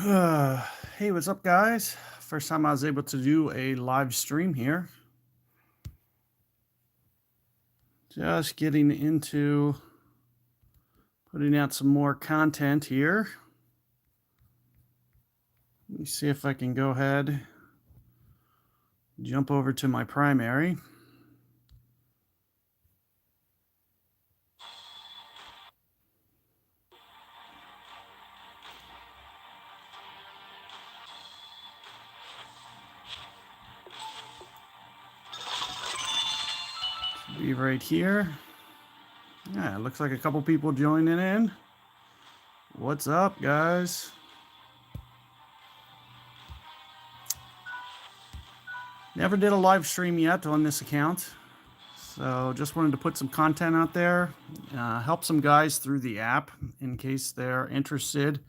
Hey, what's up, guys? First time I was able to do a live stream here. Just getting into putting out some more content here. Let me see if I can go ahead, jump over to my primary. Should be right here. Yeah, it looks like a couple people joining in. What's up, guys? Never did a live stream yet on this account. So just wanted to put some content out there, help some guys through the app in case they're interested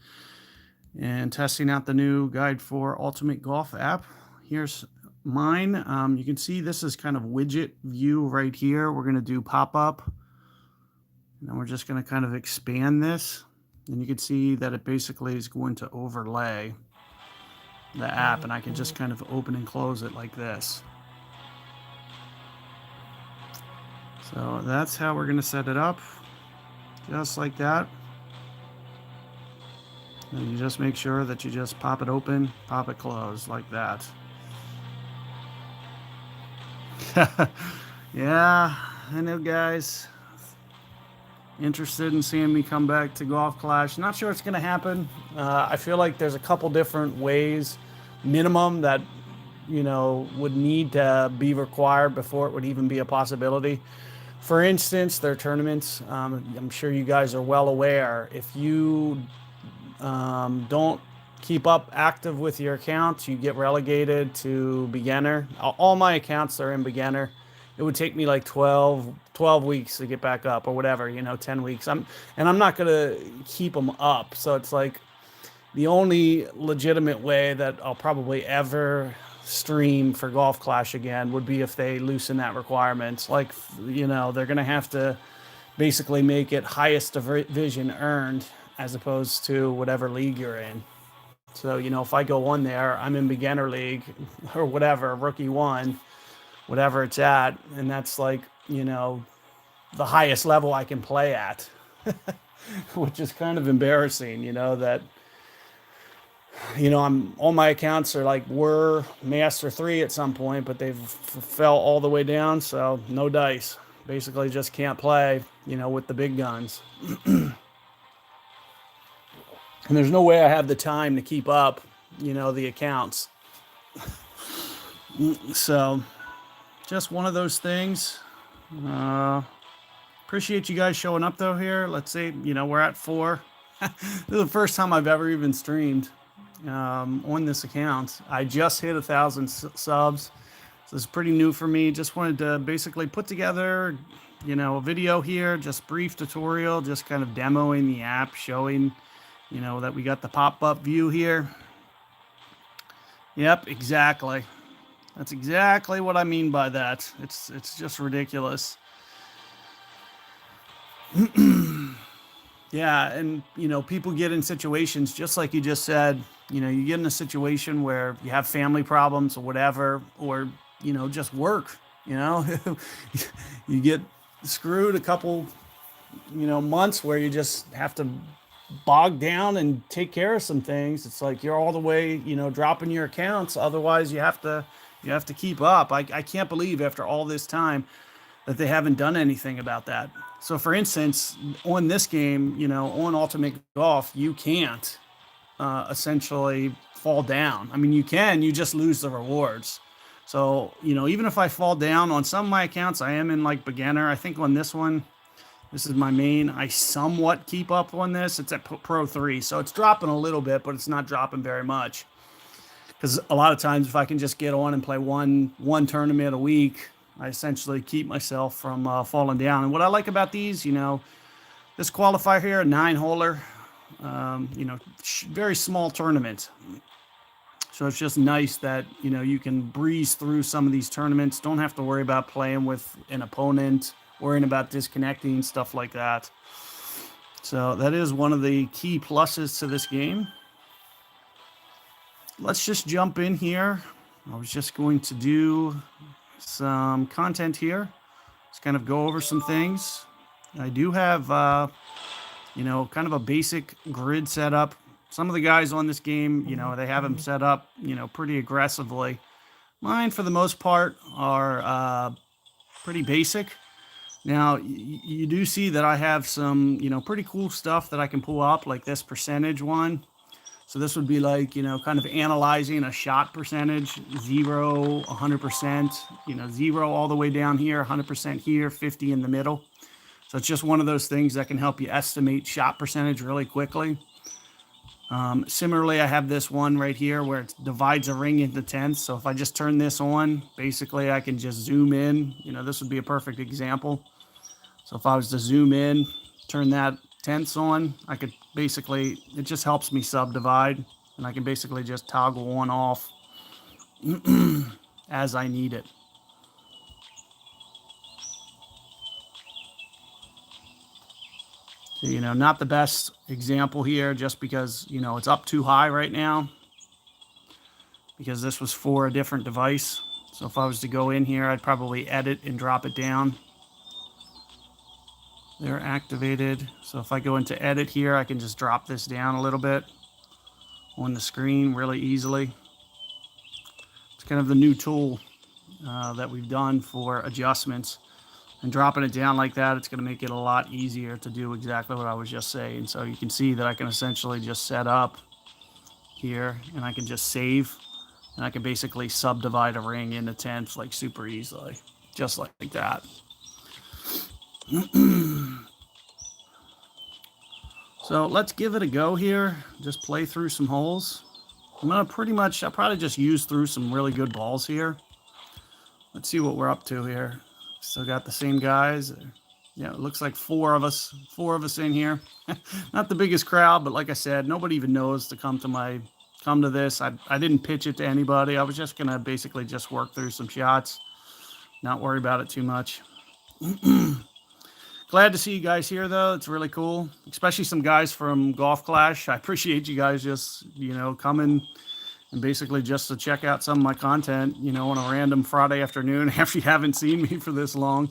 in testing out the new Guide for Ultimate Golf app. Here's mine. You can see this is kind of widget view right here. We're going to do pop-up. And then we're just going to kind of expand this. And you can see that it basically is going to overlay the app. And I can just kind of open and close it like this. So that's how we're going to set it up. Just like that. And you just make sure that you just pop it open, pop it closed like that. Yeah, I know, guys. Interested in seeing me come back to Golf Clash. Not sure it's going to happen. I feel like there's a couple different ways, minimum, that would need to be required before it would even be a possibility. For instance, their tournaments. I'm sure you guys are well aware. If you don't keep up active with your accounts, you get relegated to beginner. All my accounts are in beginner. It would take me like 12 weeks to get back up, or whatever, 10 weeks. I'm not going to keep them up. So it's like the only legitimate way that I'll probably ever stream for Golf Clash again would be if they loosen that requirement. Like, they're going to have to basically make it highest division earned as opposed to whatever league you're in. So, if I go on there, I'm in beginner league or whatever, rookie one, whatever it's at. And that's like, the highest level I can play at, which is kind of embarrassing, that, all my accounts are like, were Master 3 at some point, but they've fell all the way down. So no dice, basically just can't play, with the big guns. And there's no way I have the time to keep up, the accounts. So just one of those things. Appreciate you guys showing up though here. Let's see, we're at 4. This is the first time I've ever even streamed on this account. I just hit 1,000 subs. So it's pretty new for me. Just wanted to basically put together, a video here, just brief tutorial, just kind of demoing the app, showing, that we got the pop-up view here. Yep, exactly. That's exactly what I mean by that. It's just ridiculous. Yeah, and people get in situations just like you just said. You get in a situation where you have family problems or whatever, or just work. You get screwed a couple months where you just have to bog down and take care of some things. It's like you're all the way dropping your accounts. Otherwise, you have to keep up. I can't believe after all this time that they haven't done anything about that. So for instance, on this game, on Ultimate Golf, you can't essentially fall down. I mean, you can, you just lose the rewards. So, even if I fall down on some of my accounts, I am in like beginner. I think on this one, this is my main. I somewhat keep up on this. It's at Pro 3. So it's dropping a little bit, but it's not dropping very much. Because a lot of times if I can just get on and play one tournament a week, I essentially keep myself from falling down. And what I like about these, this qualifier here, a 9-holer, very small tournament. So it's just nice that, you can breeze through some of these tournaments. Don't have to worry about playing with an opponent, worrying about disconnecting, stuff like that. So that is one of the key pluses to this game. let's just jump in here. I was just going to do some content here. Let's kind of go over some things. I do have, you know, kind of a basic grid setup. Some of the guys on this game, you know, they have them set up, you know, pretty aggressively. Mine, for the most part, are pretty basic. Now, you do see that I have some, you know, pretty cool stuff that I can pull up, like this percentage one. So this would be like, you know, kind of analyzing a shot percentage, 0, 100%, you know, 0 all the way down here, 100% here, 50 in the middle. So it's just one of those things that can help you estimate shot percentage really quickly. Similarly, I have this one right here where it divides a ring into tenths. So if I just turn this on, basically I can just zoom in. You know, this would be a perfect example. So if I was to zoom in, turn that tenths on, I could basically, it just helps me subdivide, and I can basically just toggle on off as I need it. So, you know, not the best example here just because, you know, it's up too high right now because this was for a different device. So if I was to go in here, I'd probably edit and drop it down. They're activated. So if I go into edit here, I can just drop this down a little bit on the screen really easily. It's kind of the new tool that we've done for adjustments. And dropping it down like that, it's going to make it a lot easier to do exactly what I was just saying. So you can see that I can essentially just set up here, and I can just save, and I can basically subdivide a ring into tenths like super easily, just like that. So let's give it a go here. Just play through some holes. I'm gonna I'll probably just use through some really good balls here. Let's see what we're up to here. Still got the same guys. Yeah, it looks like four of us in here. Not the biggest crowd, but like I said, nobody even knows to come to this. I didn't pitch it to anybody. I was just gonna basically just work through some shots, not worry about it too much. Glad to see you guys here, though. It's really cool, especially some guys from Golf Clash. I appreciate you guys just, you know, coming and basically just to check out some of my content, you know, on a random Friday afternoon after you haven't seen me for this long.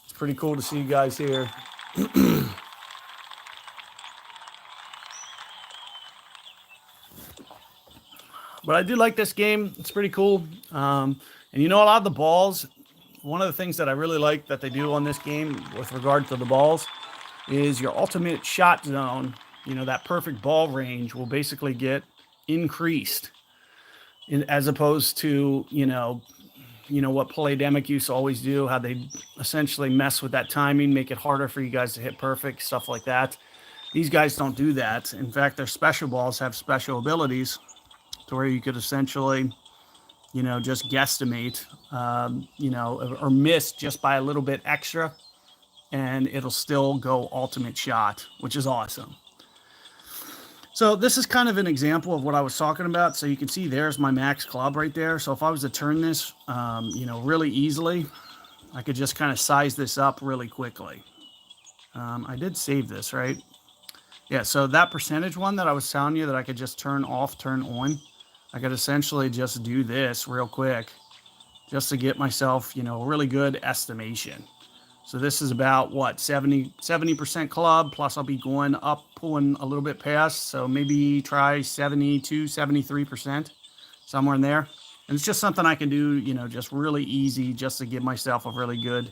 It's pretty cool to see you guys here. But I do like this game. It's pretty cool. And you know, a lot of the balls, one of the things that I really like that they do on this game with regard to the balls is your ultimate shot zone, you know, that perfect ball range will basically get increased as opposed to, you know, what Playdemic used to always do, how they essentially mess with that timing, make it harder for you guys to hit perfect, stuff like that. These guys don't do that. In fact, their special balls have special abilities to where you could essentially, you know, just guesstimate, you know, or miss just by a little bit extra, and it'll still go ultimate shot, which is awesome. So this is kind of an example of what I was talking about. So you can see there's my max club right there. So if I was to turn this, you know, really easily, I could just kind of size this up really quickly. I did save this, right? Yeah, so that percentage one that I was telling you that I could just turn off, turn on, I could essentially just do this real quick just to get myself, you know, a really good estimation. So this is about what, 70% club, plus I'll be going up, pulling a little bit past. So maybe try 72, 73%, somewhere in there. And it's just something I can do, you know, just really easy just to give myself a really good,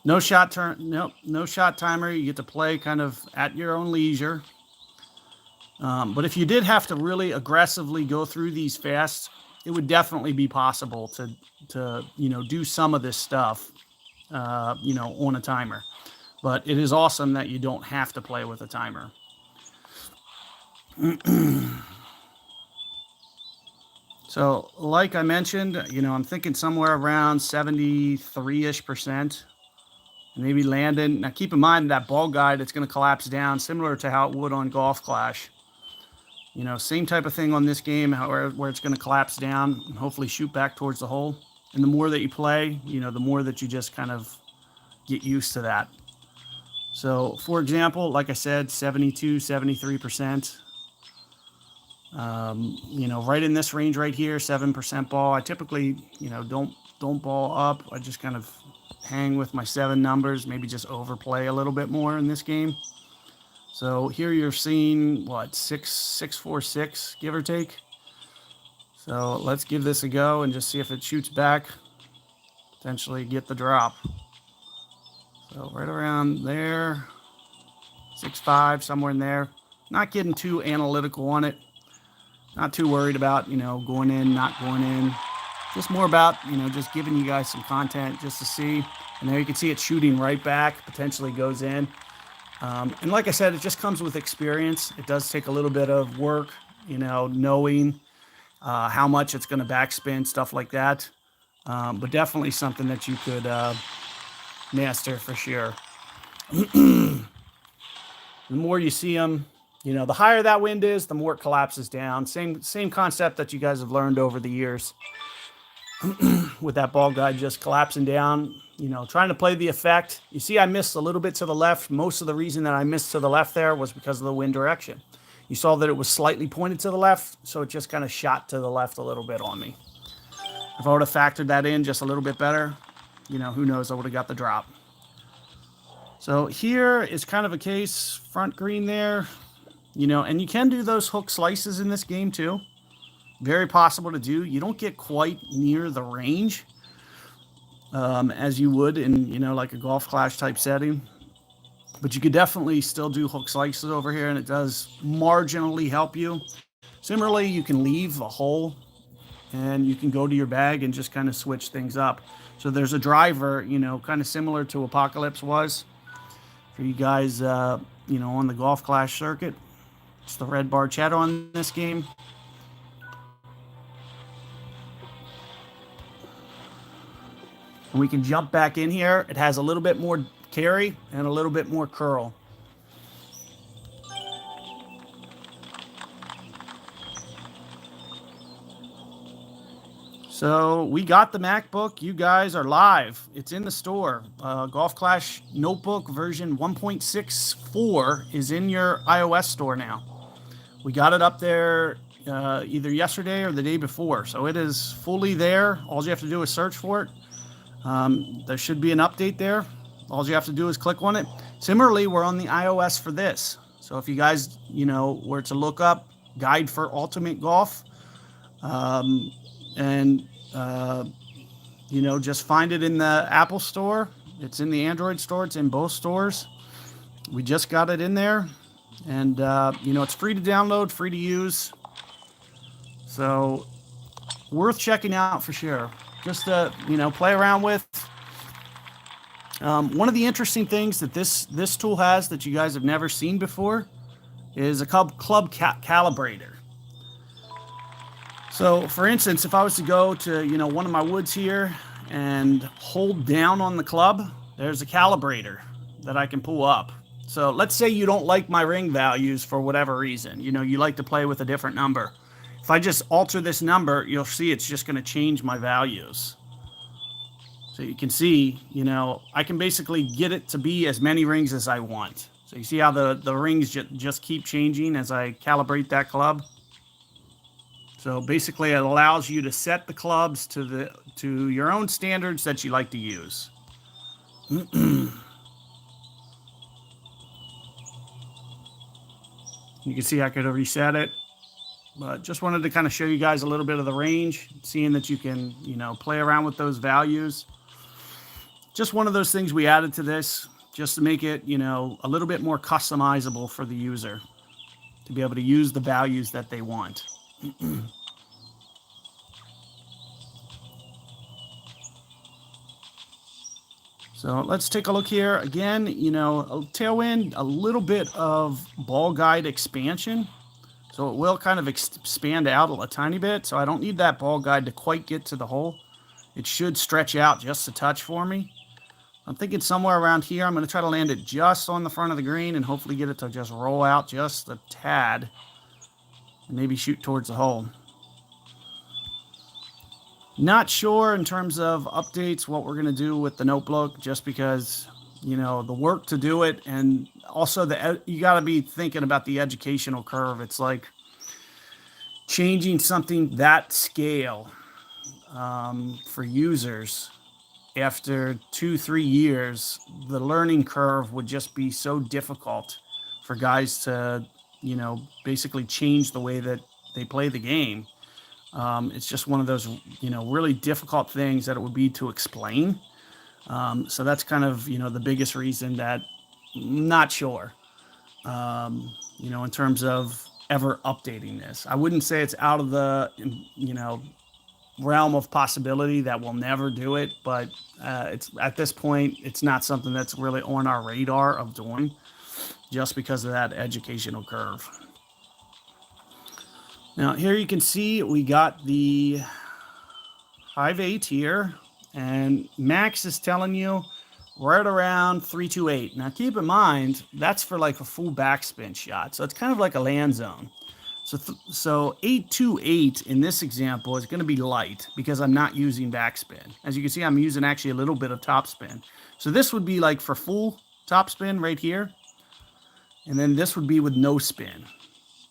no shot timer. You get to play kind of at your own leisure. But if you did have to really aggressively go through these fast, it would definitely be possible to you know, do some of this stuff, you know, on a timer. But it is awesome that you don't have to play with a timer. So like I mentioned, you know, I'm thinking somewhere around 73-ish%. Maybe landing. Now keep in mind that ball guide, it's going to collapse down similar to how it would on Golf Clash. You know, same type of thing on this game, where it's going to collapse down and hopefully shoot back towards the hole. And the more that you play, you know, the more that you just kind of get used to that. So, for example, like I said, 72, 73%. You know, right in this range right here, 7% ball. I typically, you know, don't ball up. I just kind of hang with my 7 numbers, maybe just overplay a little bit more in this game. So here you're seeing what, 646, give or take. So let's give this a go and just see if it shoots back, potentially get the drop. So right around there, 6.5, somewhere in there. Not getting too analytical on it. Not too worried about, you know, going in, not going in. Just more about, you know, just giving you guys some content just to see. And there you can see it shooting right back, potentially goes in. And like I said, it just comes with experience. It does take a little bit of work, you know, knowing how much it's going to backspin, stuff like that. But definitely something that you could master for sure. The more you see them, you know, the higher that wind is, the more it collapses down. Same concept that you guys have learned over the years with that ball guide just collapsing down, you know, trying to play the effect. You see I missed a little bit to the left. Most of the reason that I missed to the left there was because of the wind direction. You saw that it was slightly pointed to the left, so it just kind of shot to the left a little bit on me. If I would have factored that in just a little bit better, you know, who knows, I would have got the drop. So here is kind of a case, front green there, you know, and you can do those hook slices in this game too. Very possible to do. You don't get quite near the range as you would in, you know, like a golf clash type setting. But you could definitely still do hook slices over here, and it does marginally help you. Similarly, you can leave a hole, and you can go to your bag and just kind of switch things up. So there's a driver, you know, kind of similar to Apocalypse was for you guys, you know, on the golf clash circuit. It's the red bar chatter on this game. And we can jump back in here. It has a little bit more carry and a little bit more curl. So we got the MacBook. You guys are live. It's in the store. Golf Clash Notebook version 1.64 is in your iOS store now. We got it up there either yesterday or the day before. So it is fully there. All you have to do is search for it. There should be an update there. All you have to do is click on it. Similarly, we're on the iOS for this. So if you guys, you know, were to look up Guide for Ultimate Golf, you know, just find it in the Apple store. It's in the Android store. It's in both stores. We just got it in there. And, you know, it's free to download, free to use. So worth checking out for sure. Just to, you know, play around with. One of the interesting things that this tool has that you guys have never seen before is a club calibrator. So, for instance, if I was to go to, you know, one of my woods here and hold down on the club, there's a calibrator that I can pull up. So let's say you don't like my ring values for whatever reason. You know, you like to play with a different number. If I just alter this number, you'll see it's just going to change my values. So you can see, you know, I can basically get it to be as many rings as I want. So you see how the rings just keep changing as I calibrate that club. So basically it allows you to set the clubs to your own standards that you like to use. You can see I could reset it. But just wanted to kind of show you guys a little bit of the range, seeing that you can, you know, play around with those values. Just one of those things we added to this just to make it, you know, a little bit more customizable for the user to be able to use the values that they want. So let's take a look here. Again, you know, Tailwind, a little bit of ball guide expansion. So it will kind of expand out a tiny bit. So I don't need that ball guide to quite get to the hole. It should stretch out just a touch for me. I'm thinking somewhere around here. I'm going to try to land it just on the front of the green and hopefully get it to just roll out just a tad. And maybe shoot towards the hole. Not sure in terms of updates what we're going to do with the notebook, just because, you know, the work to do it, and also you got to be thinking about the educational curve. It's like, changing something that scale for users after 2, 3 years, the learning curve would just be so difficult for guys to, basically change the way that they play the game. It's just one of those, really difficult things that it would be to explain. So that's kind of, the biggest reason that I'm not sure, in terms of ever updating this. I wouldn't say it's out of the, realm of possibility that we'll never do it, but it's at this point, it's not something that's really on our radar of doing just because of that educational curve. Now, here you can see we got the Hive 8 here, and Max is telling you right around 328. Now, keep in mind, that's for like a full backspin shot, so it's kind of like a land zone. So 828 in this example is going to be light because I'm not using backspin. As you can see, I'm using actually a little bit of topspin. So this would be like for full topspin right here. And then this would be with no spin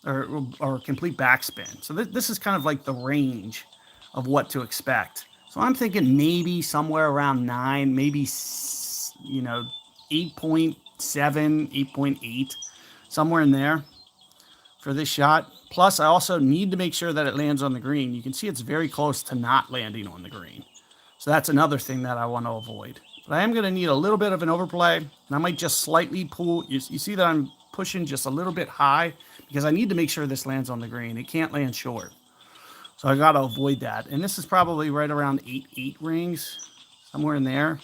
or complete backspin. So this is kind of like the range of what to expect. So I'm thinking maybe somewhere around 9, maybe, 8.7, 8.8, somewhere in there for this shot. Plus, I also need to make sure that it lands on the green. You can see it's very close to not landing on the green. So that's another thing that I want to avoid. But I am going to need a little bit of an overplay, and I might just slightly pull. You see that I'm pushing just a little bit high because I need to make sure this lands on the green. It can't land short. So I got to avoid that. And this is probably right around 8 rings, somewhere in there.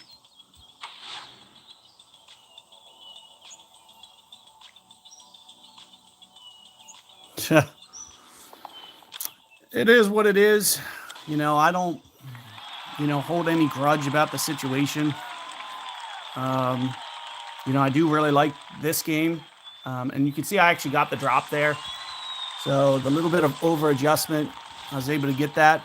It is what it is. I don't, hold any grudge about the situation. I do really like this game. And you can see I actually got the drop there. So the little bit of over adjustment, I was able to get that.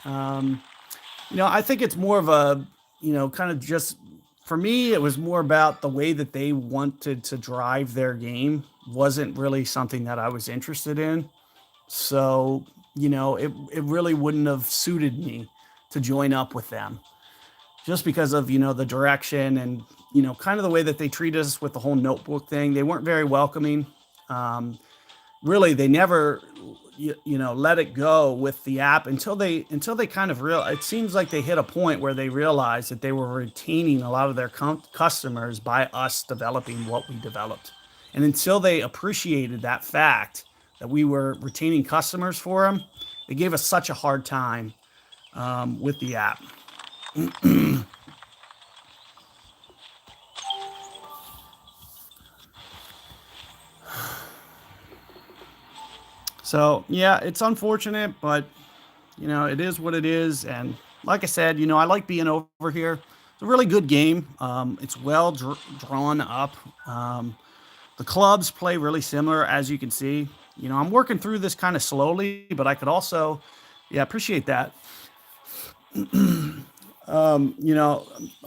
I think it's more of a, kind of just, for me, it was more about the way that they wanted to drive their game wasn't really something that I was interested in. So, it really wouldn't have suited me to join up with them just because of, the direction and, kind of the way that they treat us with the whole notebook thing. They weren't very welcoming. Really, they never, let it go with the app until they kind of it seems like they hit a point where they realized that they were retaining a lot of their customers by us developing what we developed. And until they appreciated that fact that we were retaining customers for them, they gave us such a hard time with the app. So, yeah, it's unfortunate, but, it is what it is. And like I said, I like being over here. It's a really good game. It's well drawn up. The clubs play really similar, as you can see. I'm working through this kind of slowly, but I could also, appreciate that. I'm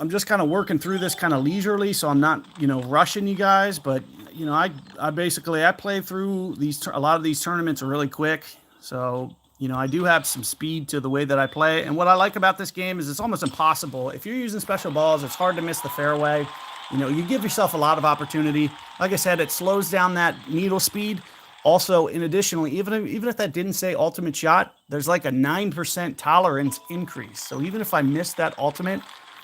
just kind of working through this kind of leisurely, so I'm not, rushing you guys. But I basically I play through a lot of these tournaments really quick, so I do have some speed to the way that I play. And what I like about this game is it's almost impossible if you're using special balls. It's hard to miss the fairway. You give yourself a lot of opportunity. Like I said, it slows down that needle speed. Also, in additionally, even if that didn't say ultimate shot, there's like a 9% tolerance increase. So even if I miss that ultimate,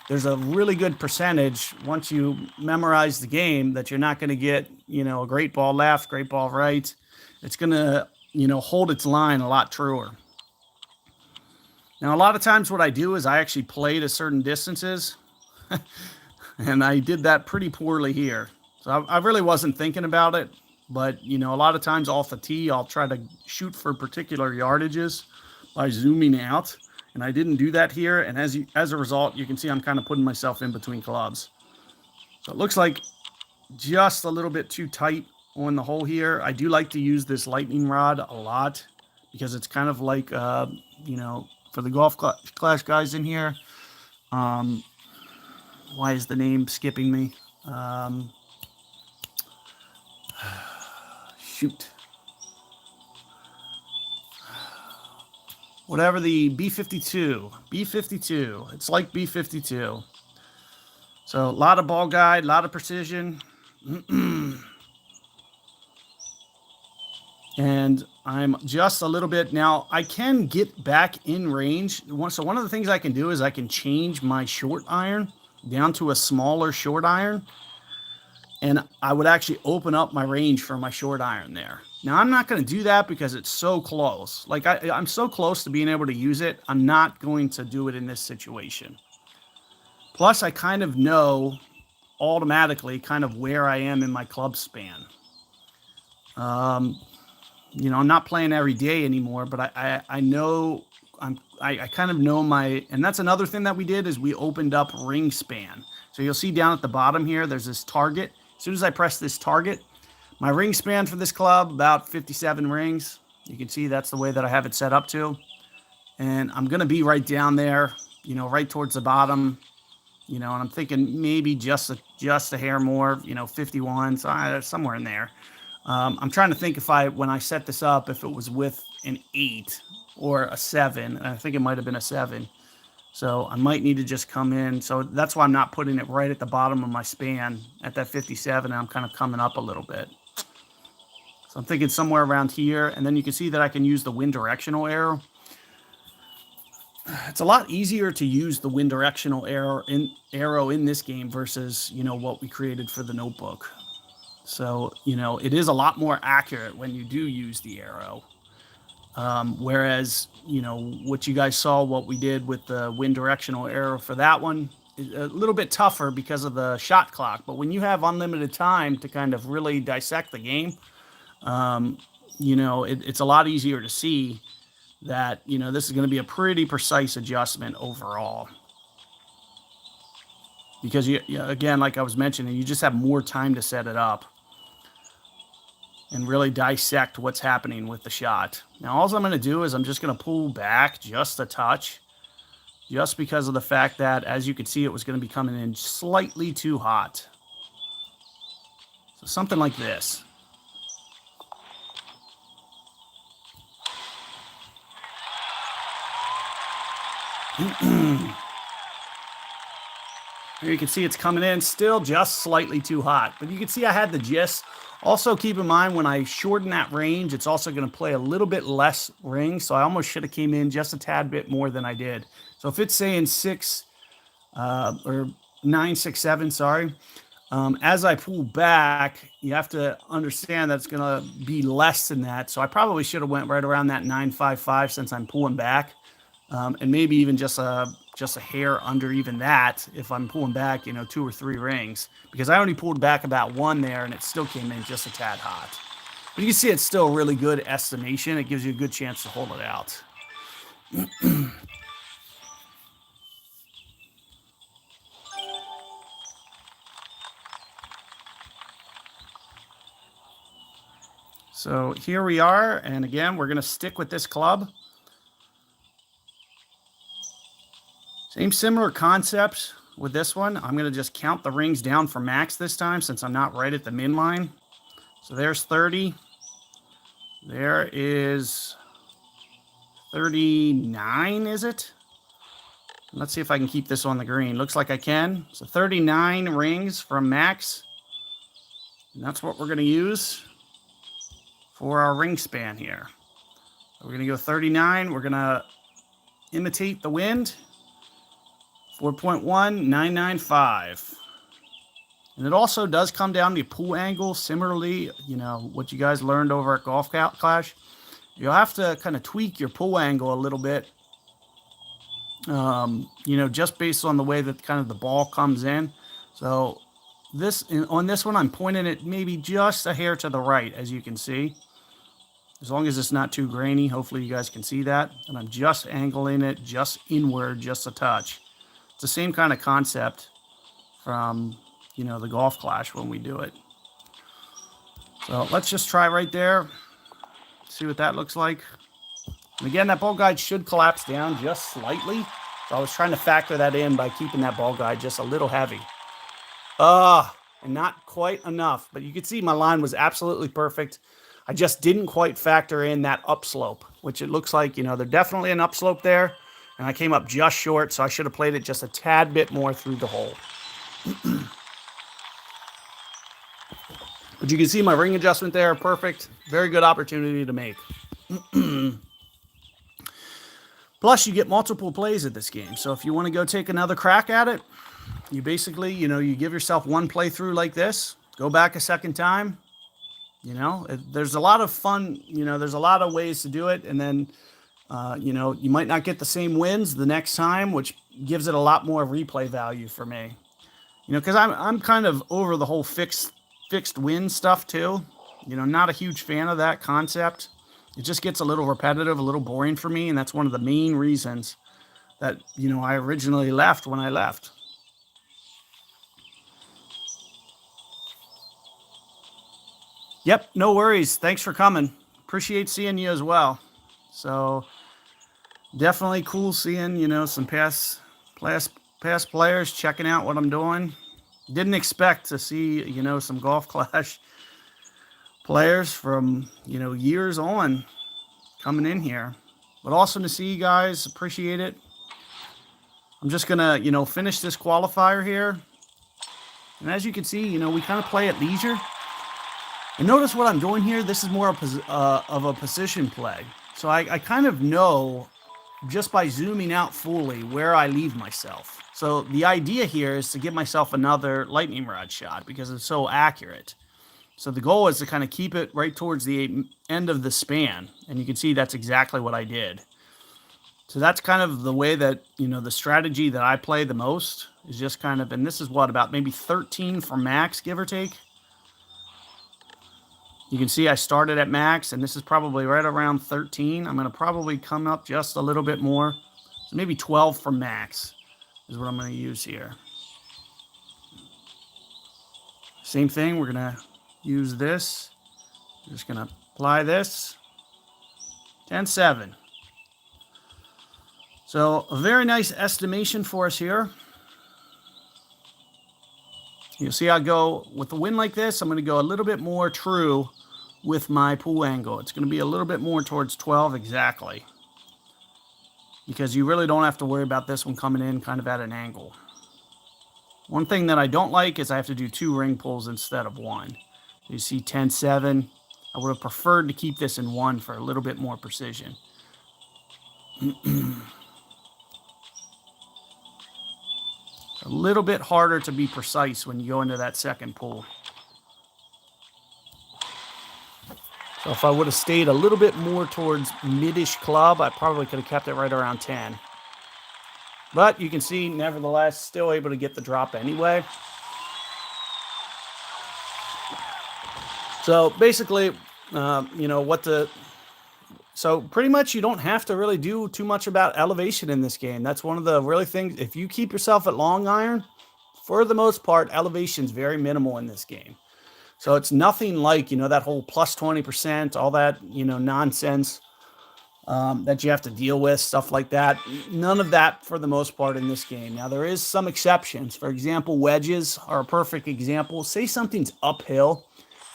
there's a really good percentage once you memorize the game that you're not going to get, a great ball left, great ball right. It's going to, hold its line a lot truer. Now, a lot of times what I do is I actually play to certain distances. And I did that pretty poorly here. So I really wasn't thinking about it. But, a lot of times off the tee, I'll try to shoot for particular yardages by zooming out. And I didn't do that here. And as a result, you can see I'm kind of putting myself in between clubs. So it looks like just a little bit too tight on the hole here. I do like to use this lightning rod a lot because it's kind of like, for the golf clash guys in here. Why is the name skipping me? Shoot. whatever the B52. B52. It's like B52. So a lot of ball guide, a lot of precision. And I'm just a little bit now. I can get back in range. So one of the things I can do is I can change my short iron down to a smaller short iron, and I would actually open up my range for my short iron there. Now I'm not going to do that because it's so close. Like I'm so close to being able to use it. I'm not going to do it in this situation. Plus, I kind of know automatically kind of where I am in my club span. You know, I'm not playing every day anymore, but I know I kind of know my, and that's another thing that we did is we opened up ring span. So you'll see down at the bottom here, there's this target. As soon as I press this target, my ring span for this club, about 57 rings. You can see that's the way that I have it set up to. And I'm going to be right down there, you know, right towards the bottom, you know, and I'm thinking maybe just a hair more, you know, 51, so somewhere in there. I'm trying to think if when I set this up, if it was with an 8 or a 7, and I think it might have been a 7. So I might need to just come in. So that's why I'm not putting it right at the bottom of my span at that 57. And I'm kind of coming up a little bit. So I'm thinking somewhere around here. And then you can see that I can use the wind directional arrow. It's a lot easier to use the wind directional arrow in this game versus, you know, what we created for the notebook. So, you know, it is a lot more accurate when you do use the arrow. Whereas, you know, what you guys saw, what we did with the wind directional arrow for that one, is a little bit tougher because of the shot clock. But when you have unlimited time to kind of really dissect the game, you know, it's a lot easier to see that, you know, this is going to be a pretty precise adjustment overall. Because, again, like I was mentioning, you just have more time to set it up and really dissect what's happening with the shot. Now, all I'm going to do is I'm just going to pull back just a touch, just because of the fact that, as you can see, it was going to be coming in slightly too hot. So something like this. Here you can see it's coming in still just slightly too hot, but you can see I had the gist. Also, keep in mind when I shorten that range, it's also going to play a little bit less ring, so I almost should have came in just a tad bit more than I did. So if it's saying 6 or 9, 6, 7, sorry, as I pull back, you have to understand that it's going to be less than that. So I probably should have went right around that 955 since I'm pulling back, and maybe even just a hair under even that if I'm pulling back, you know, 2 or 3 rings, because I only pulled back about 1 there and it still came in just a tad hot. But you can see it's still a really good estimation. It gives you a good chance to hold it out. So here we are, and again, we're going to stick with this club. Similar concept with this one. I'm going to just count the rings down for max this time since I'm not right at the min line. So there's 30. There is 39, is it? Let's see if I can keep this on the green. Looks like I can. So 39 rings from max. And that's what we're going to use for our ring span here. So we're going to go 39. We're going to imitate the wind. 4.1995. And it also does come down to pull angle. Similarly, you know, what you guys learned over at Golf Clash. You'll have to kind of tweak your pull angle a little bit. You know, just based on the way that kind of the ball comes in. So on this one, I'm pointing it maybe just a hair to the right, as you can see. As long as it's not too grainy, hopefully you guys can see that. And I'm just angling it just inward, just a touch. It's the same kind of concept from, you know, the Golf Clash when we do it. So let's just try right there. See what that looks like. And again, that ball guide should collapse down just slightly. So I was trying to factor that in by keeping that ball guide just a little heavy. And not quite enough. But you can see my line was absolutely perfect. I just didn't quite factor in that upslope. which it looks like, they're definitely an upslope there. And I came up just short, so I should have played it just a tad bit more through the hole. But you can see my ring adjustment there, perfect. Very good opportunity to make. Plus, you get multiple plays at this game. So if you want to go take another crack at it, you basically, you give yourself one playthrough like this, go back a second time. There's a lot of fun, there's a lot of ways to do it. And then, you might not get the same wins the next time, which gives it a lot more replay value for me. Because I'm kind of over the whole fixed win stuff too. Not a huge fan of that concept. It just gets a little repetitive, a little boring for me, and that's one of the main reasons that, I originally left when I left. Yep, no worries. Thanks for coming. Appreciate seeing you as well. So definitely cool seeing, some past players checking out what I'm doing. Didn't expect to see, some Golf Clash players from, years on coming in here. But awesome to see you guys. Appreciate it. I'm just going to, finish this qualifier here. And as you can see, we kind of play at leisure. And notice what I'm doing here. This is more of a position play. So I kind of know just by zooming out fully where I leave myself. So the idea here is to give myself another lightning rod shot because it's so accurate. So the goal is to kind of keep it right towards the end of the span. And you can see that's exactly what I did. So that's kind of the way that, the strategy that I play the most is just kind of, and this is what, about maybe 13 for max, give or take. You can see I started at max, and this is probably right around 13. I'm going to probably come up just a little bit more. So maybe 12 for max is what I'm going to use here. Same thing, we're going to use this. I'm just going to apply this. 10-7. So a very nice estimation for us here. You'll see I go with the wind like this. I'm going to go a little bit more true with my pool angle. It's going to be a little bit more towards 12 exactly. Because you really don't have to worry about this one coming in kind of at an angle. One thing that I don't like is I have to do 2 ring pulls instead of 1. You see 10-7. I would have preferred to keep this in 1 for a little bit more precision. A little bit harder to be precise when you go into that second pull. So if I would have stayed a little bit more towards mid-ish club, I probably could have kept it right around 10. But you can see, nevertheless, still able to get the drop anyway. So basically, so pretty much you don't have to really do too much about elevation in this game. That's one of the really things. If you keep yourself at long iron, for the most part, elevation is very minimal in this game. So it's nothing like, that whole plus 20%, all that, nonsense that you have to deal with, stuff like that. None of that for the most part in this game. Now, there is some exceptions. For example, wedges are a perfect example. Say something's uphill.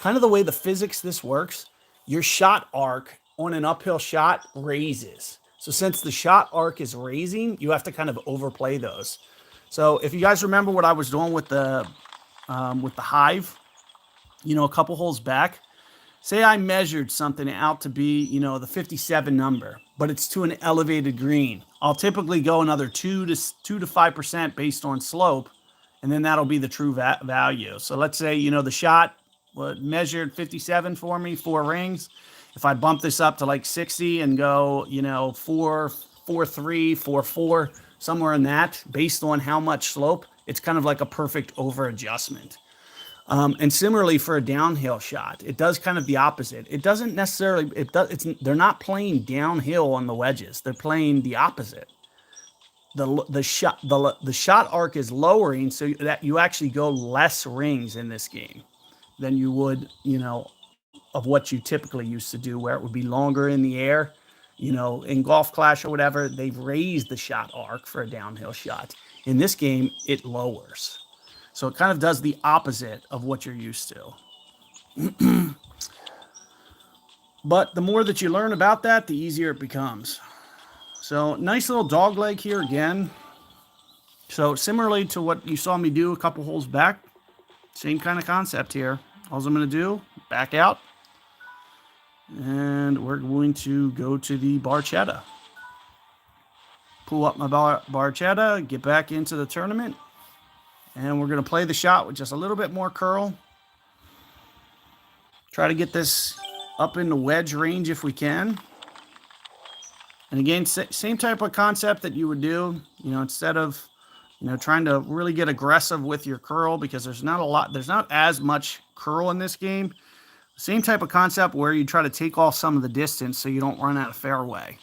Kind of the way the physics this works, your shot arc on an uphill shot raises. So since the shot arc is raising, you have to kind of overplay those. So if you guys remember what I was doing with the hive, a couple holes back, say I measured something out to be, the 57 number, but it's to an elevated green. I'll typically go another 2 to 5% based on slope, and then that'll be the true value. So let's say, the shot measured 57 for me, 4 rings. If I bump this up to like 60 and go, 4, 4, 3, 4, 4, somewhere in that, based on how much slope, it's kind of like a perfect over adjustment. And similarly for a downhill shot, it does kind of the opposite. It doesn't necessarily, they're not playing downhill on the wedges. They're playing the opposite. The shot arc is lowering so that you actually go less rings in this game than you would, of what you typically used to do, where it would be longer in the air. In Golf Clash or whatever, they've raised the shot arc for a downhill shot. In this game, it lowers. So it kind of does the opposite of what you're used to. But the more that you learn about that, the easier it becomes. So nice little dog leg here again. So similarly to what you saw me do a couple holes back, same kind of concept here. All I'm going to do, back out, and we're going to go to the barchetta. Pull up my barchetta, get back into the tournament, and we're going to play the shot with just a little bit more curl. Try to get this up in the wedge range if we can. And again, same type of concept that you would do, instead of, trying to really get aggressive with your curl, because there's not as much curl in this game. Same type of concept where you try to take off some of the distance so you don't run out of fairway.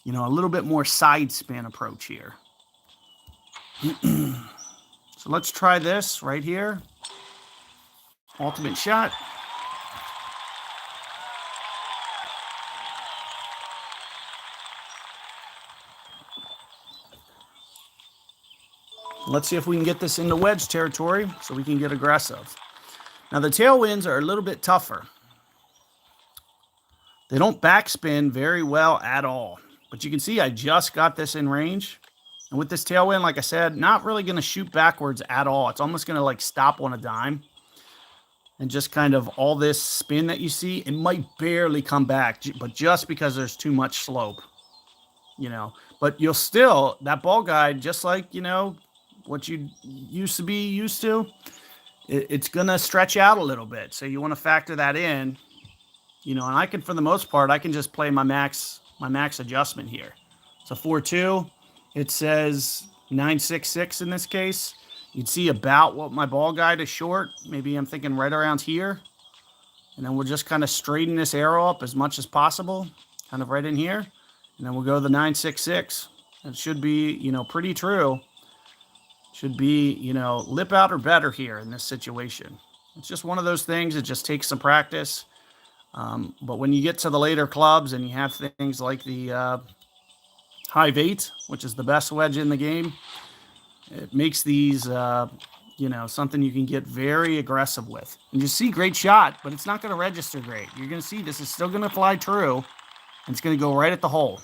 A little bit more side spin approach here. So let's try this right here. Ultimate shot. Let's see if we can get this into wedge territory so we can get aggressive. Now, the tailwinds are a little bit tougher. They don't backspin very well at all. But you can see I just got this in range. And with this tailwind, like I said, not really going to shoot backwards at all. It's almost going to like stop on a dime. And just kind of all this spin that you see, it might barely come back. But just because there's too much slope. But you'll still, that ball guide, just like, what you used to be used to, it's going to stretch out a little bit. So you want to factor that in, and I can, for the most part, I can just play my max adjustment here. So 4.2, it says 9.66 in this case. You'd see about what my ball guide is short. Maybe I'm thinking right around here. And then we'll just kind of straighten this arrow up as much as possible, kind of right in here. And then we'll go to the 9.66. It should be, pretty true. Should be, lip out or better here in this situation. It's just one of those things. It just takes some practice. But when you get to the later clubs and you have things like the Hive 8, which is the best wedge in the game, it makes these, something you can get very aggressive with. And you see, great shot, but it's not going to register great. You're going to see this is still going to fly true, and it's going to go right at the hole.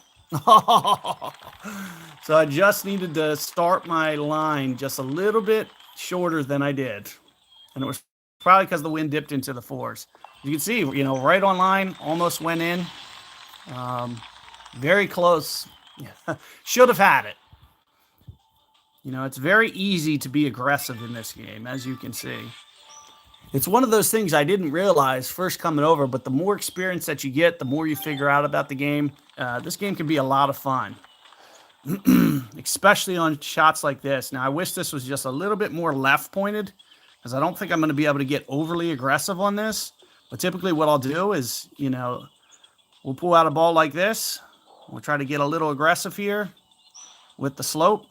So I just needed to start my line just a little bit shorter than I did. And it was probably because the wind dipped into the fours. You can see, right on line, almost went in. Very close. Should have had it. It's very easy to be aggressive in this game, as you can see. It's one of those things I didn't realize first coming over, but the more experience that you get, the more you figure out about the game. This game can be a lot of fun, especially on shots like this. Now, I wish this was just a little bit more left-pointed, because I don't think I'm going to be able to get overly aggressive on this. But typically what I'll do is, we'll pull out a ball like this. We'll try to get a little aggressive here with the slope.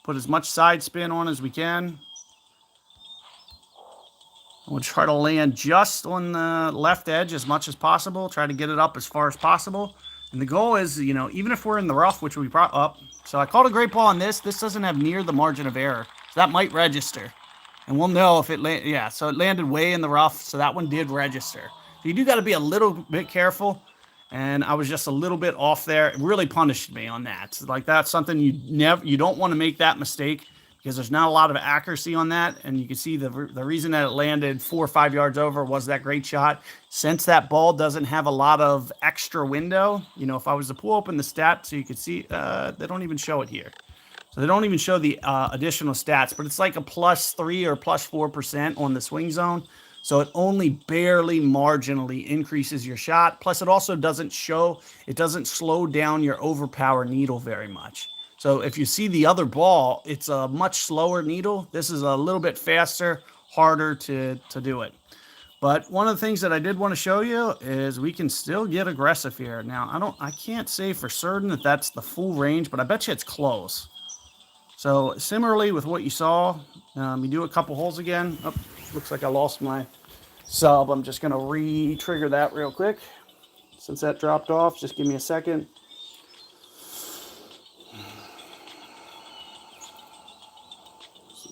Put as much side spin on as we can. We'll try to land just on the left edge as much as possible. Try to get it up as far as possible. And the goal is, even if we're in the rough, which we probably up. So I called a great ball on this. This doesn't have near the margin of error. So that might register. And we'll know if it landed. Yeah, so it landed way in the rough. So that one did register. So you do got to be a little bit careful. And I was just a little bit off there. It really punished me on that. Like, that's something you don't want to make that mistake, because there's not a lot of accuracy on that. And you can see the reason that it landed 4 or 5 yards over was that great shot. Since that ball doesn't have a lot of extra window, if I was to pull open the stats so you could see, they don't even show it here. So they don't even show the additional stats, but it's like a +3 or +4% on the swing zone. So it only barely marginally increases your shot. Plus, it also doesn't slow down your overpower needle very much. So if you see the other ball, it's a much slower needle. This is a little bit faster, harder to do it. But one of the things that I did want to show you is we can still get aggressive here. Now, I can't say for certain that that's the full range, but I bet you it's close. So similarly with what you saw, you do a couple holes again. Oh, looks like I lost my sub. I'm just going to re-trigger that real quick. Since that dropped off, just give me a second.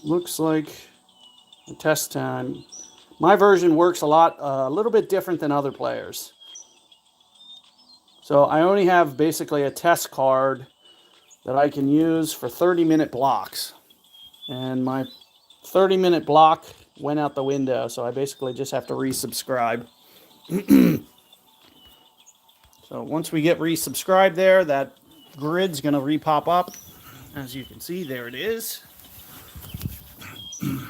Looks like the test time. My version works a little bit different than other players. So I only have basically a test card that I can use for 30-minute blocks. And my 30-minute block went out the window, so I basically just have to resubscribe. So once we get resubscribed there, that grid's going to repop up. As you can see, there it is. And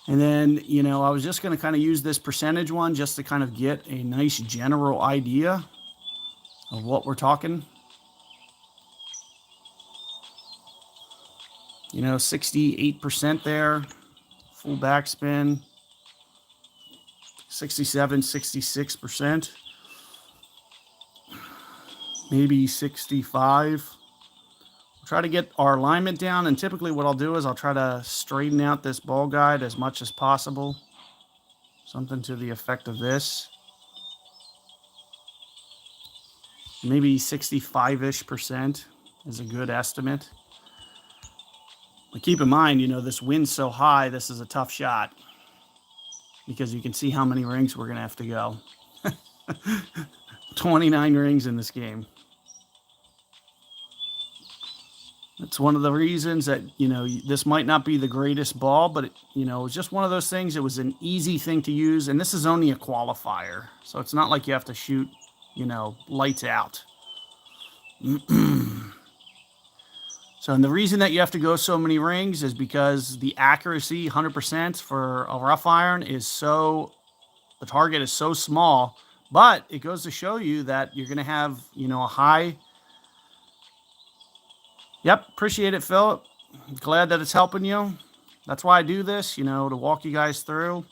then, you know, I was just going to kind of use this percentage one just to kind of get a nice general idea of what we're talking. You know, 68% there, full backspin, 67, 66%, maybe 65. Try to get our alignment down, and typically what I'll do is I'll try to straighten out this ball guide as much as possible. Something to the effect of this. Maybe 65-ish% is a good estimate. But keep in mind, you know, this wind's so high, this is a tough shot. Because you can see how many rings we're going to have to go. 29 rings in this game. It's one of the reasons that, you know, this might not be the greatest ball, but, you know, it's just one of those things. It was an easy thing to use, and this is only a qualifier. So it's not like you have to shoot, you know, lights out. So, and the reason that you have to go so many rings is because the accuracy, 100% for a rough iron is so, the target is so small, but it goes to show you that you're going to have, you know, a high. Yep, appreciate it, Philip. Glad that it's helping you. That's why I do this, you know, to walk you guys through.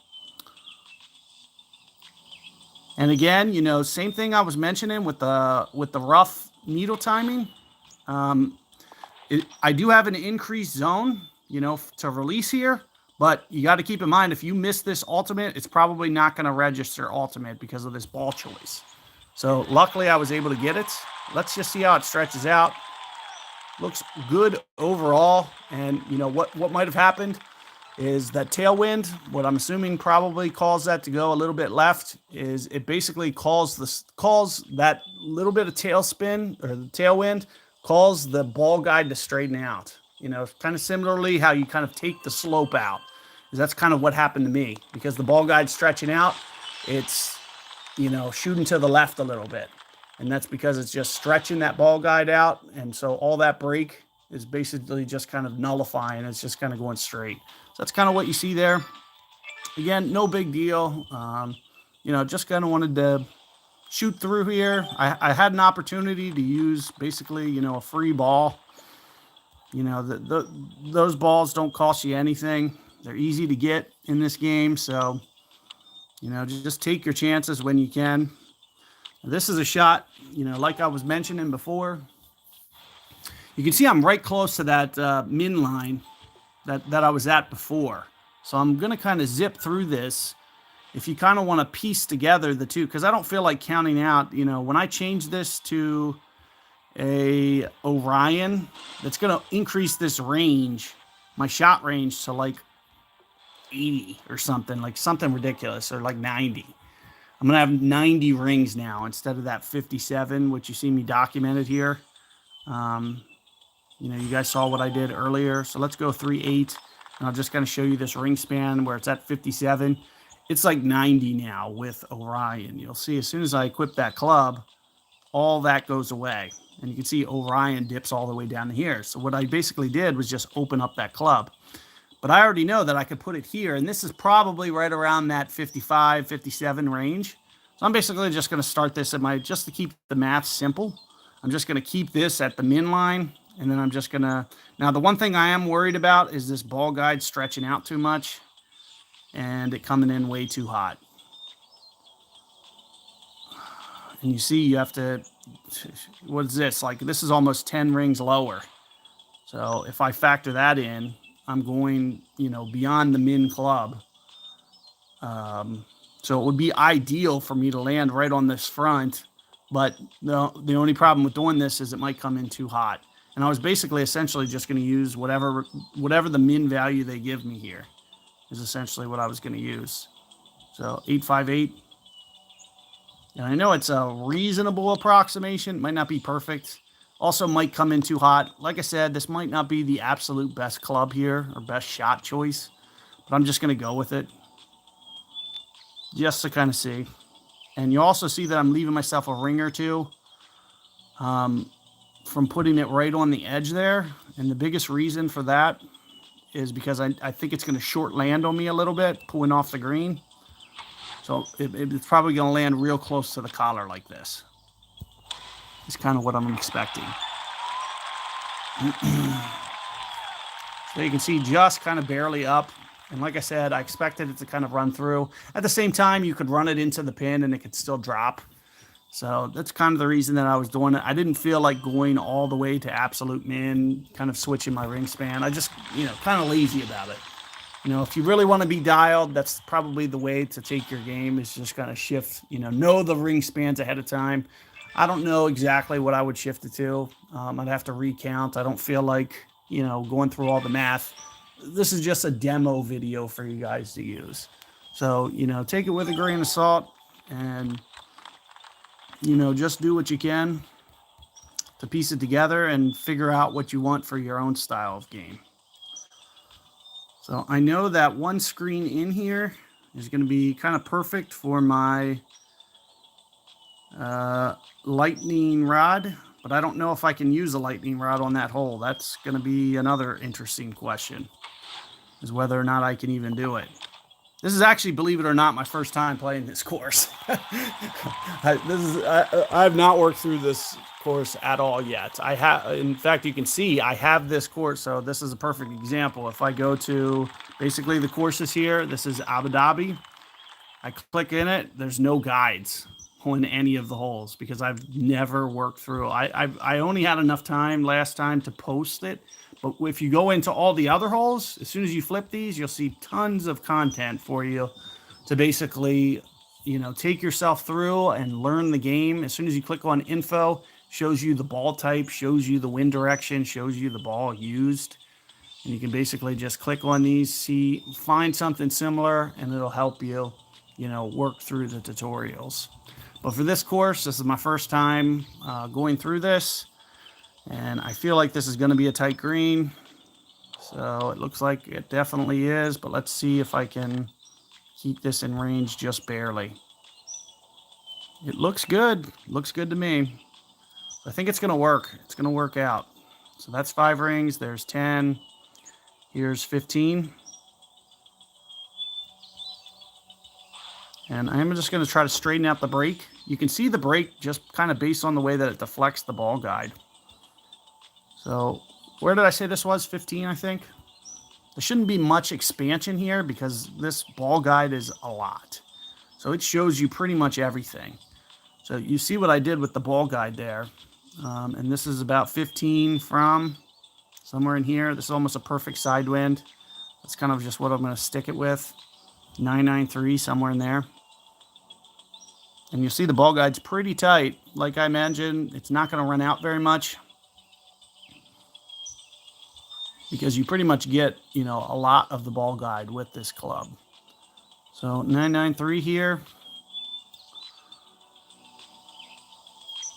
And again, you know, same thing I was mentioning with the rough needle timing. I do have an increased zone, you know, to release here, but you got to keep in mind, if you miss this ultimate, it's probably not going to register ultimate because of this ball choice. So luckily I was able to get it. Let's just see how it stretches out. Looks good overall. And you know what might have happened is that Tailwind, what I'm assuming probably calls that to go a little bit left, is it basically calls that little bit of tailspin, or the tailwind calls the ball guide to straighten out. You know, kind of similarly how you kind of take the slope out. Because that's kind of what happened to me. Because the ball guide's stretching out, it's, you know, shooting to the left a little bit. And that's because it's just stretching that ball guide out. And so all that break is basically just kind of nullifying. It's just kind of going straight. So that's kind of what you see there. Again, no big deal. You know, just kind of wanted to shoot through here. I had an opportunity to use basically, you know, a free ball. You know, those balls don't cost you anything. They're easy to get in this game. So, you know, just take your chances when you can. This is a shot, you know, like I was mentioning before. You can see I'm right close to that min line that I was at before. So I'm going to kind of zip through this. If you kind of want to piece together the two, because I don't feel like counting out, you know, when I change this to a Orion, that's going to increase this range, my shot range, to like 80 or something, like something ridiculous, or like 90. I'm going to have 90 rings now instead of that 57, which you see me documented here. You know, you guys saw what I did earlier. So let's go 3/8, and I'll just kind of show you this ring span where it's at 57. It's like 90 now with Orion. You'll see as soon as I equip that club, all that goes away. And you can see Orion dips all the way down to here. So what I basically did was just open up that club. But I already know that I could put it here, and this is probably right around that 55, 57 range. So I'm basically just going to start this at just to keep the math simple. I'm just going to keep this at the min line, and then I'm just going to, now the one thing I am worried about is this ball guide stretching out too much and it coming in way too hot. And you see you have to, what is this? Like this is almost 10 rings lower. So if I factor that in, I'm going, you know, beyond the min club. So it would be ideal for me to land right on this front, but the only problem with doing this is it might come in too hot. And I was basically essentially just going to use whatever the min value they give me here is essentially what I was going to use. So 858. And I know it's a reasonable approximation. It might not be perfect. Also might come in too hot. Like I said, this might not be the absolute best club here or best shot choice. But I'm just going to go with it. Just to kind of see. And you also see that I'm leaving myself a ring or two from putting it right on the edge there. And the biggest reason for that is because I think it's going to short land on me a little bit, pulling off the green. So it's probably going to land real close to the collar like this. It's kind of what I'm expecting. So you can see just kind of barely up. And like I said, I expected it to kind of run through. At the same time, you could run it into the pin and it could still drop. So that's kind of the reason that I was doing it. I didn't feel like going all the way to absolute min, kind of switching my ring span. I just, kind of lazy about it. If you really want to be dialed, that's probably the way to take your game, is just kind of shift, know the ring spans ahead of time. I don't know exactly what I would shift it to. I'd have to recount. I don't feel like, going through all the math. This is just a demo video for you guys to use. So, take it with a grain of salt and, just do what you can to piece it together and figure out what you want for your own style of game. So I know that one screen in here is going to be kind of perfect for my lightning rod, but I don't know if I can use a lightning rod on that hole. That's going to be another interesting question, is whether or not I can even do it. This is actually, believe it or not, my first time playing this course. I've not worked through this course at all yet. In fact, you can see I have this course, so this is a perfect example. If I go to basically the courses here, this is Abu Dhabi. I click in it, there's no guides on any of the holes because I've never worked through. I only had enough time last time to post it. But if you go into all the other holes, as soon as you flip these, you'll see tons of content for you to basically, take yourself through and learn the game. As soon as you click on info, shows you the ball type, shows you the wind direction, shows you the ball used. And you can basically just click on these, find something similar, and it'll help you, work through the tutorials. But for this course, this is my first time going through this. And I feel like this is going to be a tight green. So it looks like it definitely is. But let's see if I can keep this in range just barely. It looks good. Looks good to me. I think it's going to work. It's going to work out. So that's 5 rings. There's 10. Here's 15. And I'm just going to try to straighten out the break. You can see the break just kind of based on the way that it deflects the ball guide. So where did I say this was? 15, I think. There shouldn't be much expansion here because this ball guide is a lot. So it shows you pretty much everything. So you see what I did with the ball guide there. And this is about 15 from somewhere in here. This is almost a perfect side wind. That's kind of just what I'm going to stick it with. 993, somewhere in there. And you see the ball guide's pretty tight. Like I mentioned, it's not going to run out very much, because you pretty much get, a lot of the ball guide with this club. So 993 here.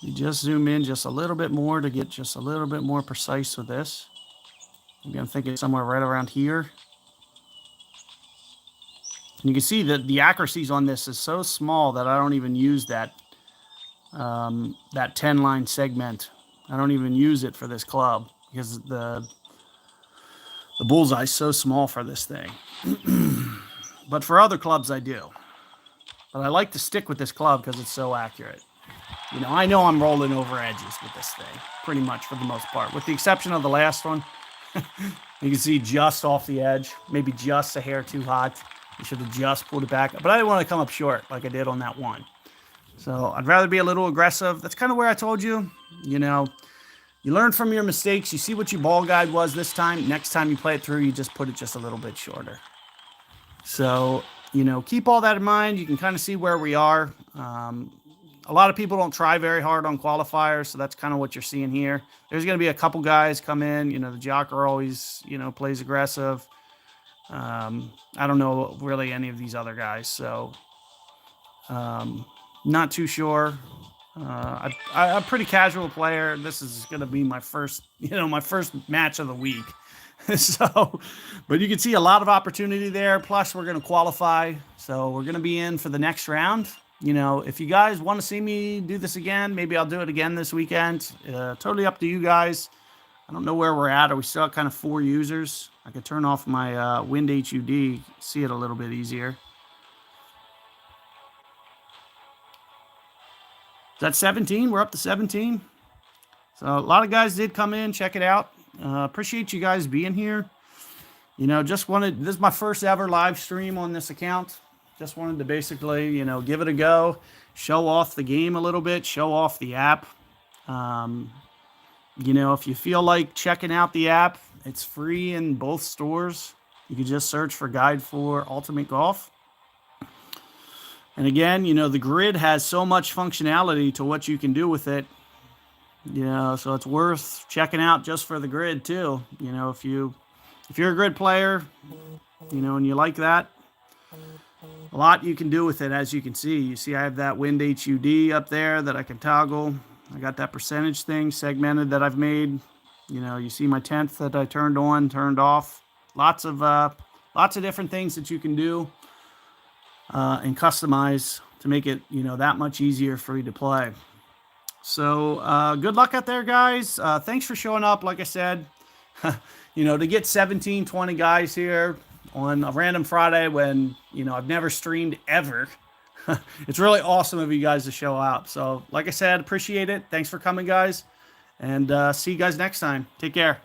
You just zoom in just a little bit more to get just a little bit more precise with this. Maybe I'm thinking somewhere right around here. And you can see that the accuracies on this is so small that I don't even use that 10-line segment. I don't even use it for this club because the bullseye is so small for this thing. But for other clubs, I do. But I like to stick with this club because it's so accurate. I know I'm rolling over edges with this thing, pretty much for the most part. With the exception of the last one, you can see just off the edge, maybe just a hair too hot. You should have just pulled it back. But I didn't want to come up short like I did on that one. So I'd rather be a little aggressive. That's kind of where I told you, you learn from your mistakes. You see what your ball guide was this time. Next time you play it through, you just put it just a little bit shorter. So, keep all that in mind. You can kind of see where we are. A lot of people don't try very hard on qualifiers, so that's kind of what you're seeing here. There's going to be a couple guys come in. The jocker always, plays aggressive. I don't know really any of these other guys. So, Not too sure. I'm a pretty casual player. This is going to be my first, my first match of the week. So, but you can see a lot of opportunity there. Plus, we're going to qualify. So we're going to be in for the next round. If you guys want to see me do this again, maybe I'll do it again this weekend. Totally up to you guys. I don't know where we're at. Are we still at kind of 4 users? I could turn off my Wind HUD, see it a little bit easier. Is that 17? We're up to 17. So a lot of guys did come in, check it out. Appreciate you guys being here. This is my first ever live stream on this account. Just wanted to basically, give it a go, show off the game a little bit, show off the app. If you feel like checking out the app, it's free in both stores. You can just search for Guide for Ultimate Golf. And again, the grid has so much functionality to what you can do with it. So it's worth checking out just for the grid too. If you're a grid player, and you like that, a lot you can do with it. As you can see, I have that Wind HUD up there that I can toggle. I got that percentage thing segmented that I've made. You see my 10th that I turned on, turned off. Lots of different things that you can do and customize to make it, that much easier for you to play. So good luck out there, guys. Thanks for showing up. Like I said, to get 17, 20 guys here on a random Friday when, I've never streamed ever. It's really awesome of you guys to show up. So like I said, appreciate it. Thanks for coming, guys. And see you guys next time. Take care.